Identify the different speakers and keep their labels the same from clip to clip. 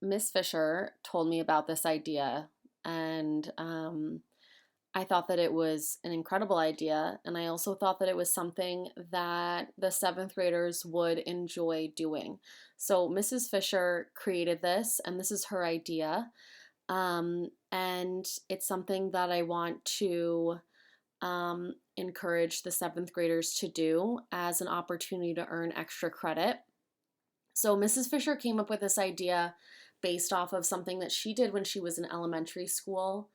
Speaker 1: Miss Fisher told me about this idea, and I thought that it was an incredible idea. And I also thought that it was something that the seventh graders would enjoy doing. So Mrs. Fisher created this, and this is her idea. And it's something that I want to encourage the seventh graders to do as an opportunity to earn extra credit. So Mrs. Fisher came up with this idea based off of something that she did when she was in elementary school.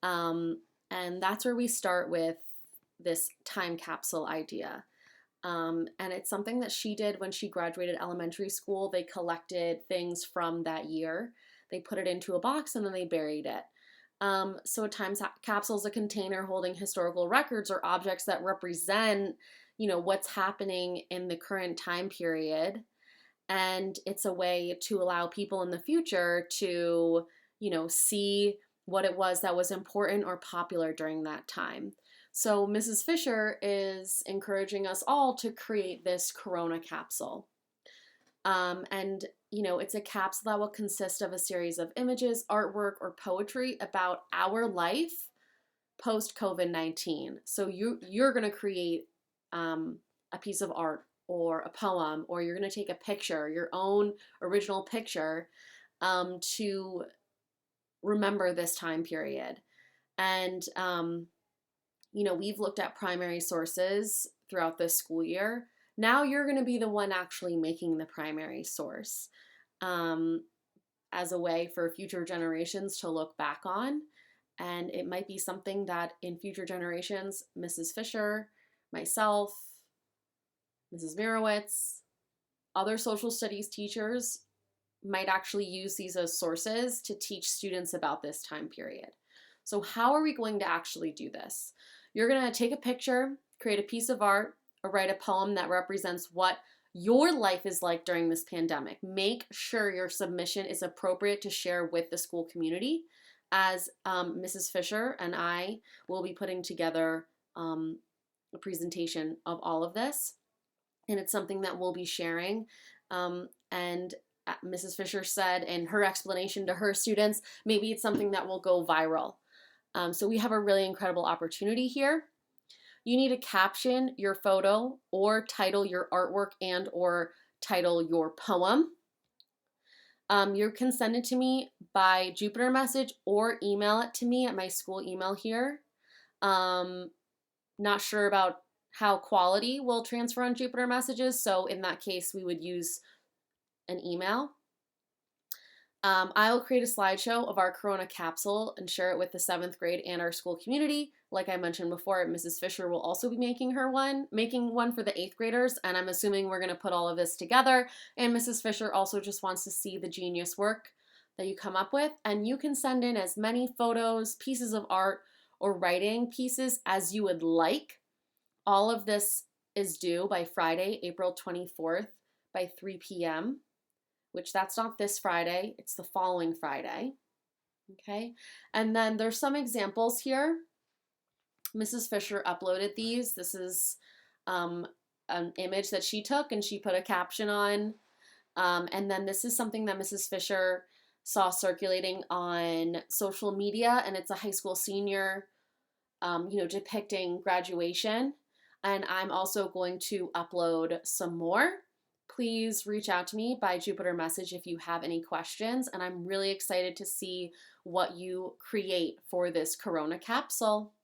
Speaker 1: Um, and that's where we start with this time capsule idea. And it's something that she did when she graduated elementary school. They collected things from that year, they put it into a box, and then they buried it. So a time capsule is a container holding historical records or objects that represent, what's happening in the current time period. And it's a way to allow people in the future to, see what it was that was important or popular during that time. So Mrs. Fisher is encouraging us all to create this Corona capsule. And, it's a capsule that will consist of a series of images, artwork, or poetry about our life post COVID-19. So you're going to create a piece of art or a poem, or you're going to take a picture, your own original picture, to remember this time period. And, we've looked at primary sources throughout this school year. Now you're going to be the one actually making the primary source, as a way for future generations to look back on. And it might be something that in future generations, Mrs. Fisher, myself, Mrs. Mirowitz, other social studies teachers might actually use these as sources to teach students about this time period. So how are we going to actually do this? You're going to take a picture, create a piece of art, or write a poem that represents what your life is like during this pandemic. Make sure your submission is appropriate to share with the school community, as Mrs. Fisher and I will be putting together a presentation of all of this. And it's something that we'll be sharing. And Mrs. Fisher said in her explanation to her students, maybe it's something that will go viral. So we have a really incredible opportunity here. You need to caption your photo or title your artwork and or title your poem. You can send it to me by Jupiter message or email it to me at my school email here. Not sure about how quality will transfer on Jupiter messages, so in that case we would use an email. I will create a slideshow of our Corona capsule and share it with the 7th grade and our school community. Like I mentioned before, Mrs. Fisher will also be making one for the 8th graders, and I'm assuming we're going to put all of this together. And Mrs. Fisher also just wants to see the genius work that you come up with, and you can send in as many photos, pieces of art, or writing pieces as you would like. All of this is due by Friday, April 24th by 3 p.m., which that's not this Friday, it's the following Friday. Okay, and then there's some examples here. Mrs. Fisher uploaded these. This is an image that she took and she put a caption on. And then this is something that Mrs. Fisher saw circulating on social media, and it's a high school senior, depicting graduation. And I'm also going to upload some more. Please reach out to me by Jupiter message if you have any questions, and I'm really excited to see what you create for this Corona capsule.